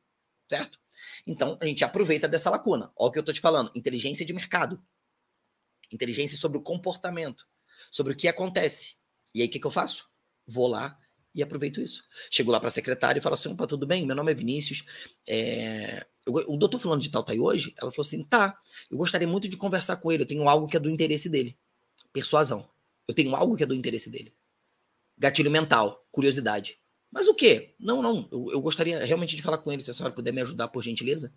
certo? Então, a gente aproveita dessa lacuna. Olha o que eu estou te falando, inteligência de mercado. Inteligência sobre o comportamento, sobre o que acontece. E aí, o que eu faço? Vou lá e aproveito isso. Chego lá para a secretária e falo assim, opa, tudo bem? Meu nome é Vinícius. O doutor fulano de tal tá aí hoje? Ela falou assim, tá, eu gostaria muito de conversar com ele, eu tenho algo que é do interesse dele. Persuasão. Eu tenho algo que é do interesse dele. Gatilho mental, curiosidade. Mas o quê? Não, eu gostaria realmente de falar com ele, se a senhora puder me ajudar, por gentileza.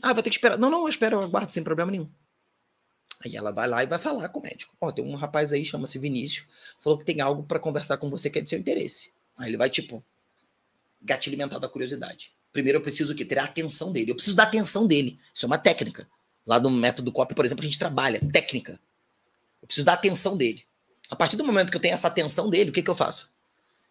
Ah, vai ter que esperar. Não, eu espero, eu aguardo sem problema nenhum. Aí ela vai lá e vai falar com o médico. Ó, tem um rapaz aí, chama-se Vinícius, falou que tem algo para conversar com você que é de seu interesse. Aí ele vai, tipo, gatilho mental da curiosidade. Primeiro eu preciso o quê? Ter a atenção dele. Eu preciso da atenção dele. Isso é uma técnica. Lá no método COP, por exemplo, a gente trabalha técnica. Eu preciso da atenção dele. A partir do momento que eu tenho essa atenção dele, o que eu faço?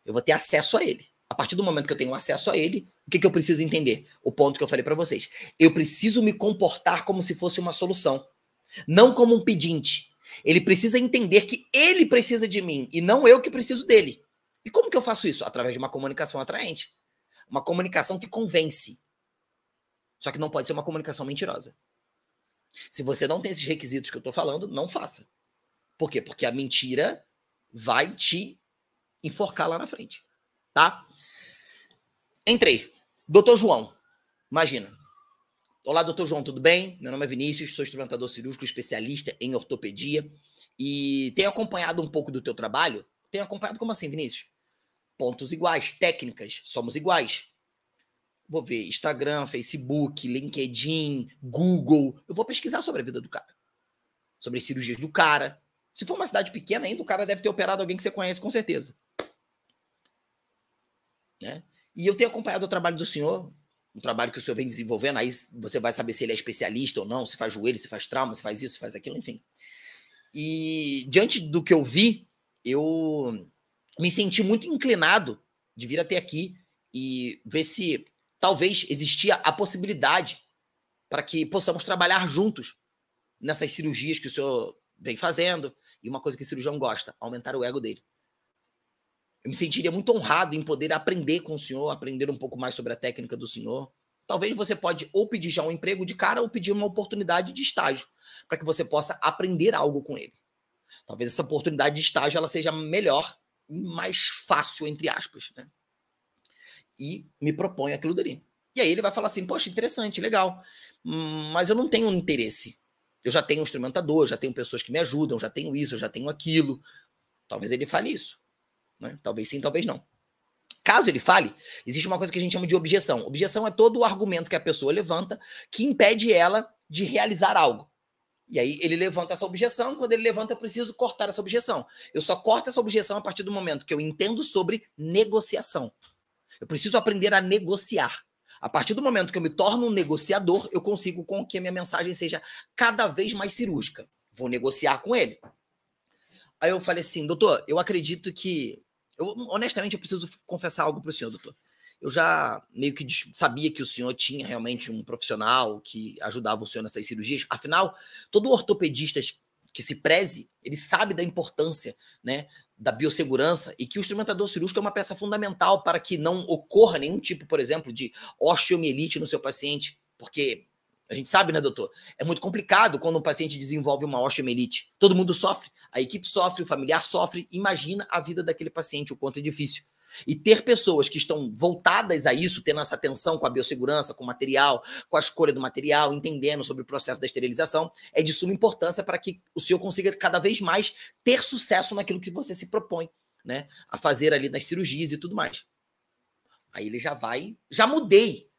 Eu vou ter acesso a ele. A partir do momento que eu tenho acesso a ele, o que eu preciso entender? O ponto que eu falei para vocês. Eu preciso me comportar como se fosse uma solução, não como um pedinte. Ele precisa entender que ele precisa de mim e não eu que preciso dele. E como que eu faço isso? Através de uma comunicação atraente. Uma comunicação que convence. Só que não pode ser uma comunicação mentirosa. Se você não tem esses requisitos que eu estou falando, não faça. Por quê? Porque a mentira vai te enforcar lá na frente. Tá? Entrei. Doutor João, imagina. Olá, doutor João, tudo bem? Meu nome é Vinícius, sou instrumentador cirúrgico especialista em ortopedia e tenho acompanhado um pouco do teu trabalho. Tenho acompanhado como assim, Vinícius? Pontos iguais, técnicas, somos iguais. Vou ver Instagram, Facebook, LinkedIn, Google. Eu vou pesquisar sobre a vida do cara. Sobre as cirurgias do cara. Se for uma cidade pequena ainda, o cara deve ter operado alguém que você conhece com certeza. Né? E eu tenho acompanhado o trabalho do senhor, o trabalho que o senhor vem desenvolvendo, aí você vai saber se ele é especialista ou não, se faz joelho, se faz trauma, se faz isso, se faz aquilo, enfim. E diante do que eu vi, eu me senti muito inclinado de vir até aqui e ver se talvez existia a possibilidade para que possamos trabalhar juntos nessas cirurgias que o senhor vem fazendo. E uma coisa que o cirurgião gosta, aumentar o ego dele. Eu me sentiria muito honrado em poder aprender com o senhor, aprender um pouco mais sobre a técnica do senhor. Talvez você pode ou pedir já um emprego de cara ou pedir uma oportunidade de estágio, para que você possa aprender algo com ele. Talvez essa oportunidade de estágio ela seja melhor e mais fácil, entre aspas, né? E me propõe aquilo dali. E aí ele vai falar assim, poxa, interessante, legal, mas eu não tenho interesse. Eu já tenho um instrumentador, já tenho pessoas que me ajudam, já tenho isso, eu já tenho aquilo. Talvez ele fale isso. Né? Talvez sim, talvez não. Caso ele fale, existe uma coisa que a gente chama de objeção. Objeção é todo o argumento que a pessoa levanta que impede ela de realizar algo. E aí ele levanta essa objeção, quando ele levanta eu preciso cortar essa objeção. Eu só corto essa objeção a partir do momento que eu entendo sobre negociação. Eu preciso aprender a negociar. A partir do momento que eu me torno um negociador, eu consigo com que a minha mensagem seja cada vez mais cirúrgica. Vou negociar com ele. Aí eu falei assim, doutor, eu acredito que... honestamente, eu preciso confessar algo para o senhor, doutor. Eu já meio que sabia que o senhor tinha realmente um profissional que ajudava o senhor nessas cirurgias. Afinal, todo ortopedista que se preze, ele sabe da importância, né, da biossegurança e que o instrumentador cirúrgico é uma peça fundamental para que não ocorra nenhum tipo, por exemplo, de osteomielite no seu paciente. Porque a gente sabe, né, doutor? É muito complicado quando um paciente desenvolve uma osteomielite. Todo mundo sofre, a equipe sofre, o familiar sofre. Imagina a vida daquele paciente, o quanto é difícil. E ter pessoas que estão voltadas a isso, tendo essa atenção com a biossegurança, com o material, com a escolha do material, entendendo sobre o processo da esterilização, é de suma importância para que o senhor consiga cada vez mais ter sucesso naquilo que você se propõe, né, a fazer ali nas cirurgias e tudo mais. Aí ele já vai... Já mudei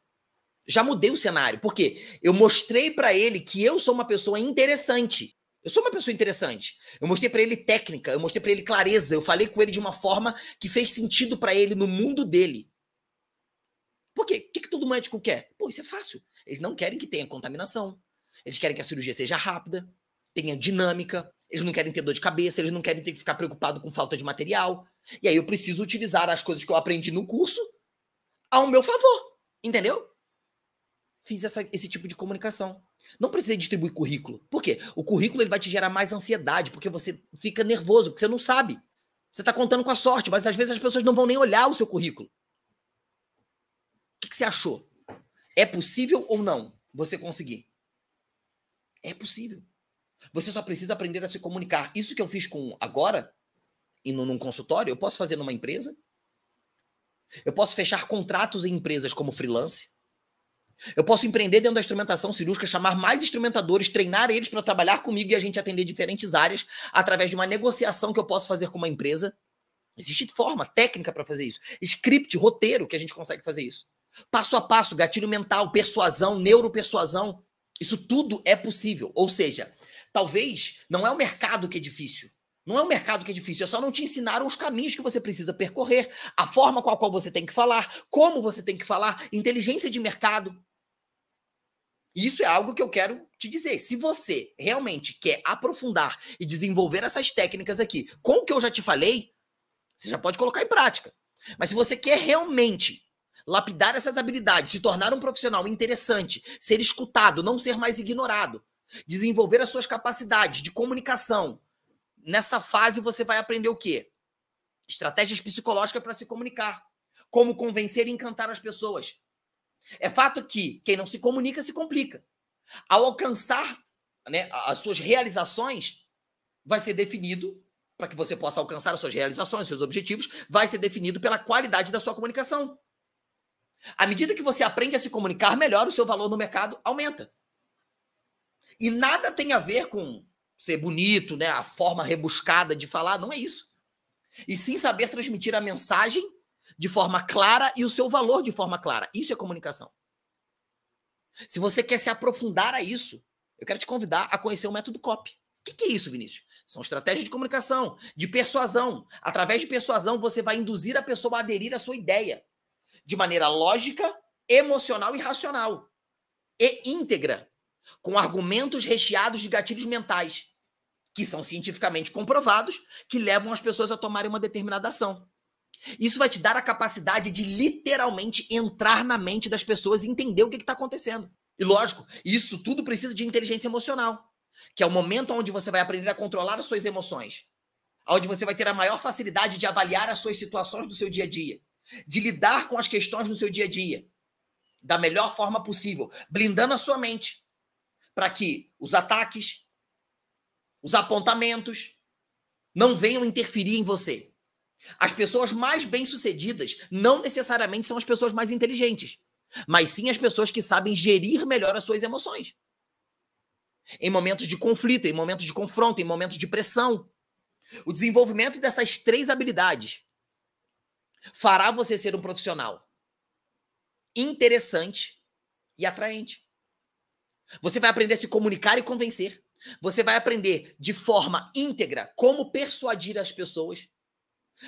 o cenário. Por quê? Eu mostrei para ele que eu sou uma pessoa interessante. Eu sou uma pessoa interessante. Eu mostrei para ele técnica, eu mostrei para ele clareza, eu falei com ele de uma forma que fez sentido para ele no mundo dele. Por quê? O que todo médico quer? Pô, isso é fácil. Eles não querem que tenha contaminação. Eles querem que a cirurgia seja rápida, tenha dinâmica. Eles não querem ter dor de cabeça, eles não querem ter que ficar preocupado com falta de material. E aí eu preciso utilizar as coisas que eu aprendi no curso ao meu favor. Entendeu? Fiz esse tipo de comunicação. Não precisei distribuir currículo. Por quê? O currículo ele vai te gerar mais ansiedade, porque você fica nervoso, porque você não sabe. Você está contando com a sorte, mas às vezes as pessoas não vão nem olhar o seu currículo. O que você achou? É possível ou não você conseguir? É possível. Você só precisa aprender a se comunicar. Isso que eu fiz com agora, indo num consultório, eu posso fazer numa empresa. Eu posso fechar contratos em empresas como freelance. Eu posso empreender dentro da instrumentação cirúrgica, chamar mais instrumentadores, treinar eles para trabalhar comigo e a gente atender diferentes áreas através de uma negociação que eu posso fazer com uma empresa. Existe forma, técnica para fazer isso. Script, roteiro que a gente consegue fazer isso. Passo a passo, gatilho mental, persuasão, neuropersuasão. Isso tudo é possível. Ou seja, talvez não é o mercado que é difícil. Não é o mercado que é difícil, é só não te ensinaram os caminhos que você precisa percorrer, a forma com a qual você tem que falar, como você tem que falar, inteligência de mercado. Isso é algo que eu quero te dizer. Se você realmente quer aprofundar e desenvolver essas técnicas aqui com o que eu já te falei, você já pode colocar em prática. Mas se você quer realmente lapidar essas habilidades, se tornar um profissional interessante, ser escutado, não ser mais ignorado, desenvolver as suas capacidades de comunicação, nessa fase você vai aprender o quê? Estratégias psicológicas para se comunicar. Como convencer e encantar as pessoas. É fato que quem não se comunica se complica. Ao alcançar, né, as suas realizações, vai ser definido, para que você possa alcançar as suas realizações, seus objetivos, vai ser definido pela qualidade da sua comunicação. À medida que você aprende a se comunicar melhor, o seu valor no mercado aumenta. E nada tem a ver com ser bonito, né, a forma rebuscada de falar, não é isso. E sim saber transmitir a mensagem de forma clara e o seu valor de forma clara. Isso é comunicação. Se você quer se aprofundar a isso, eu quero te convidar a conhecer o método COP. O que é isso, Vinícius? São estratégias de comunicação, de persuasão. Através de persuasão, você vai induzir a pessoa a aderir à sua ideia de maneira lógica, emocional e racional. E íntegra, com argumentos recheados de gatilhos mentais, que são cientificamente comprovados, que levam as pessoas a tomarem uma determinada ação. Isso vai te dar a capacidade de literalmente entrar na mente das pessoas e entender o que está acontecendo. E lógico, isso tudo precisa de inteligência emocional, que é o momento onde você vai aprender a controlar as suas emoções, onde você vai ter a maior facilidade de avaliar as suas situações do seu dia a dia, de lidar com as questões no seu dia a dia, da melhor forma possível, blindando a sua mente, para que os ataques, os apontamentos não venham interferir em você. As pessoas mais bem-sucedidas não necessariamente são as pessoas mais inteligentes, mas sim as pessoas que sabem gerir melhor as suas emoções. Em momentos de conflito, em momentos de confronto, em momentos de pressão. O desenvolvimento dessas 3 habilidades fará você ser um profissional interessante e atraente. Você vai aprender a se comunicar e convencer. Você vai aprender de forma íntegra como persuadir as pessoas.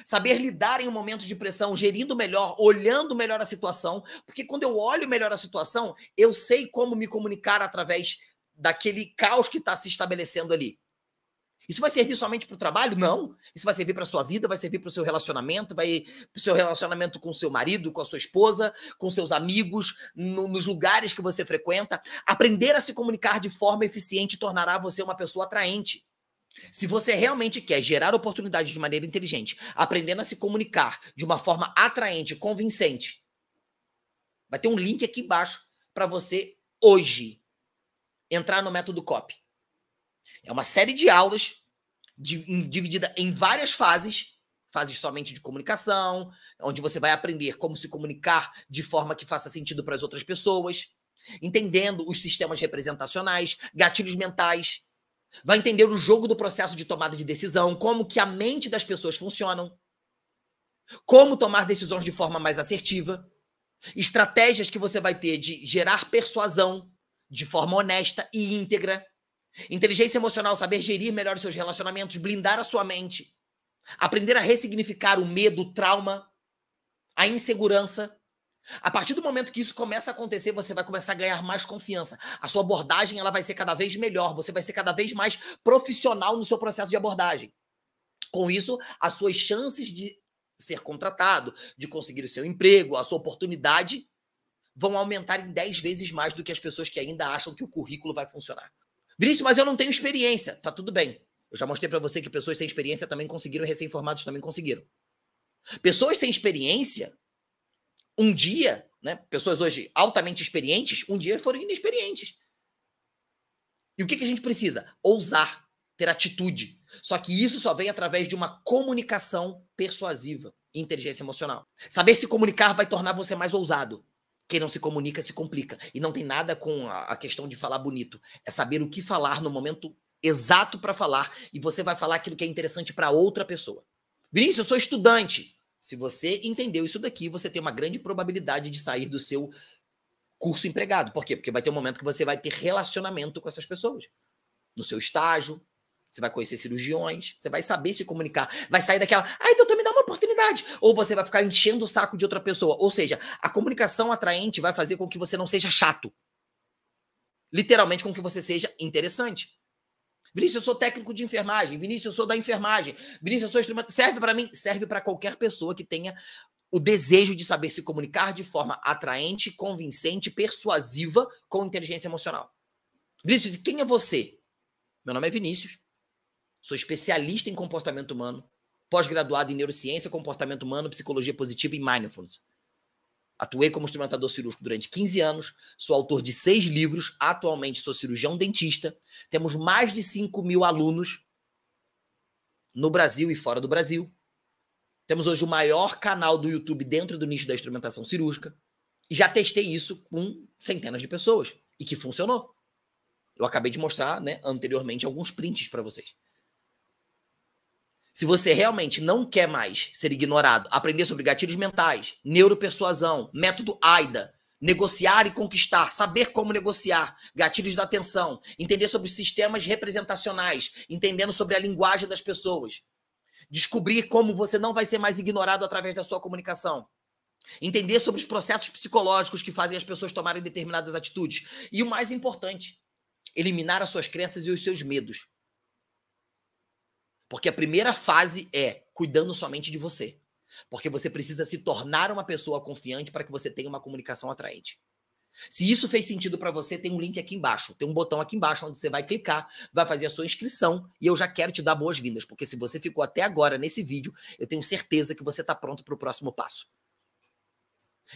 Saber lidar em um momento de pressão, gerindo melhor, olhando melhor a situação. Porque quando eu olho melhor a situação, eu sei como me comunicar através daquele caos que está se estabelecendo ali. Isso vai servir somente para o trabalho? Não. Isso vai servir para a sua vida, vai servir para o seu relacionamento, vai para o seu relacionamento com o seu marido, com a sua esposa, com seus amigos, nos lugares que você frequenta. Aprender a se comunicar de forma eficiente tornará você uma pessoa atraente. Se você realmente quer gerar oportunidades de maneira inteligente, aprendendo a se comunicar de uma forma atraente, convincente, vai ter um link aqui embaixo para você hoje entrar no método COP. É uma série de aulas dividida em várias fases somente de comunicação, onde você vai aprender como se comunicar de forma que faça sentido para as outras pessoas, entendendo os sistemas representacionais, gatilhos mentais, vai entender o jogo do processo de tomada de decisão, como que a mente das pessoas funcionam, como tomar decisões de forma mais assertiva, estratégias que você vai ter de gerar persuasão de forma honesta e íntegra, inteligência emocional, saber gerir melhor os seus relacionamentos, blindar a sua mente, aprender a ressignificar o medo, o trauma, a insegurança. A partir do momento que isso começa a acontecer, você vai começar a ganhar mais confiança. A sua abordagem ela vai ser cada vez melhor, você vai ser cada vez mais profissional no seu processo de abordagem. Com isso, as suas chances de ser contratado, de conseguir o seu emprego, a sua oportunidade, vão aumentar em 10 vezes mais do que as pessoas que ainda acham que o currículo vai funcionar. Vinícius, mas eu não tenho experiência. Tá tudo bem. Eu já mostrei para você que pessoas sem experiência também conseguiram, recém-formados também conseguiram. Pessoas sem experiência, um dia, né, pessoas hoje altamente experientes, um dia foram inexperientes. E o que a gente precisa? Ousar, ter atitude. Só que isso só vem através de uma comunicação persuasiva e inteligência emocional. Saber se comunicar vai tornar você mais ousado. Quem não se comunica se complica. E não tem nada com a questão de falar bonito. É saber o que falar no momento exato para falar. E você vai falar aquilo que é interessante para outra pessoa. Vinícius, eu sou estudante. Se você entendeu isso daqui, você tem uma grande probabilidade de sair do seu curso empregado. Por quê? Porque vai ter um momento que você vai ter relacionamento com essas pessoas. No seu estágio, você vai conhecer cirurgiões, você vai saber se comunicar. Vai sair daquela, ai, doutor, me dá uma oportunidade. Ou você vai ficar enchendo o saco de outra pessoa. Ou seja, a comunicação atraente vai fazer com que você não seja chato. Literalmente com que você seja interessante. Vinícius, eu sou técnico de enfermagem. Vinícius, eu sou da enfermagem. Vinícius, eu sou instrumento. Serve para mim? Serve para qualquer pessoa que tenha o desejo de saber se comunicar de forma atraente, convincente, persuasiva com inteligência emocional. Vinícius, e quem é você? Meu nome é Vinícius, sou especialista em comportamento humano, pós-graduado em neurociência, comportamento humano, psicologia positiva e mindfulness. Atuei como instrumentador cirúrgico durante 15 anos, sou autor de 6 livros, atualmente sou cirurgião dentista, temos mais de 5.000 alunos no Brasil e fora do Brasil. Temos hoje o maior canal do YouTube dentro do nicho da instrumentação cirúrgica. E já testei isso com centenas de pessoas. E que funcionou. Eu acabei de mostrar, né, anteriormente alguns prints para vocês. Se você realmente não quer mais ser ignorado, aprender sobre gatilhos mentais, neuropersuasão, método AIDA, negociar e conquistar, saber como negociar, gatilhos da atenção, entender sobre sistemas representacionais, entendendo sobre a linguagem das pessoas, descobrir como você não vai ser mais ignorado através da sua comunicação, entender sobre os processos psicológicos que fazem as pessoas tomarem determinadas atitudes e o mais importante, eliminar as suas crenças e os seus medos. Porque a primeira fase é cuidando somente de você. Porque você precisa se tornar uma pessoa confiante para que você tenha uma comunicação atraente. Se isso fez sentido para você, tem um link aqui embaixo. Tem um botão aqui embaixo onde você vai clicar, vai fazer a sua inscrição e eu já quero te dar boas-vindas. Porque se você ficou até agora nesse vídeo, eu tenho certeza que você está pronto para o próximo passo.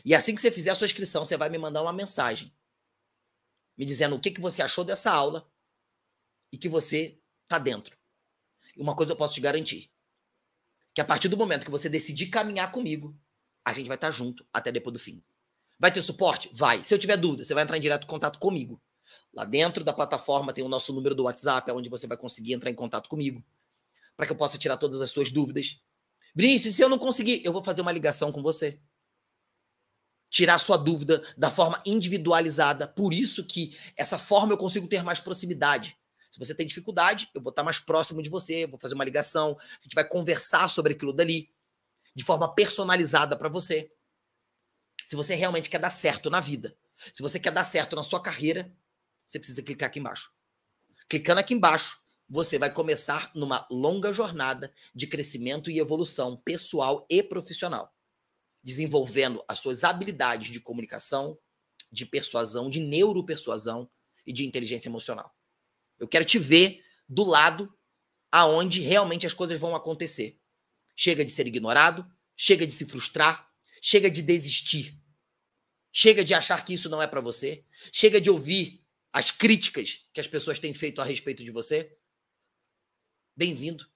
E assim que você fizer a sua inscrição, você vai me mandar uma mensagem me dizendo o que você achou dessa aula e que você está dentro. E uma coisa eu posso te garantir, que a partir do momento que você decidir caminhar comigo, a gente vai estar junto até depois do fim. Vai ter suporte? Vai. Se eu tiver dúvida, você vai entrar em direto contato comigo. Lá dentro da plataforma tem o nosso número do WhatsApp, onde você vai conseguir entrar em contato comigo, para que eu possa tirar todas as suas dúvidas. Vinícius, se eu não conseguir, eu vou fazer uma ligação com você. Tirar sua dúvida da forma individualizada. Por isso que essa forma eu consigo ter mais proximidade. Se você tem dificuldade, eu vou estar mais próximo de você, vou fazer uma ligação, a gente vai conversar sobre aquilo dali, de forma personalizada para você. Se você realmente quer dar certo na vida, se você quer dar certo na sua carreira, você precisa clicar aqui embaixo. Clicando aqui embaixo, você vai começar numa longa jornada de crescimento e evolução pessoal e profissional, desenvolvendo as suas habilidades de comunicação, de persuasão, de neuropersuasão e de inteligência emocional. Eu quero te ver do lado aonde realmente as coisas vão acontecer. Chega de ser ignorado, chega de se frustrar, chega de desistir. Chega de achar que isso não é para você, chega de ouvir as críticas que as pessoas têm feito a respeito de você. Bem-vindo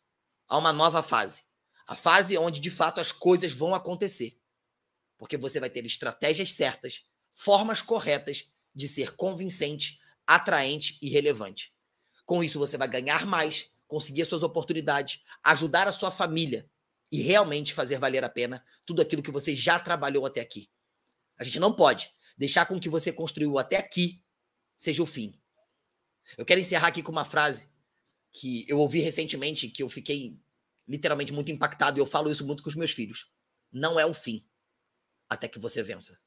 a uma nova fase. A fase onde, de fato, as coisas vão acontecer. Porque você vai ter estratégias certas, formas corretas de ser convincente, atraente e relevante. Com isso, você vai ganhar mais, conseguir as suas oportunidades, ajudar a sua família e realmente fazer valer a pena tudo aquilo que você já trabalhou até aqui. A gente não pode deixar com que você construiu até aqui seja o fim. Eu quero encerrar aqui com uma frase que eu ouvi recentemente, que eu fiquei literalmente muito impactado, e eu falo isso muito com os meus filhos. Não é o fim até que você vença.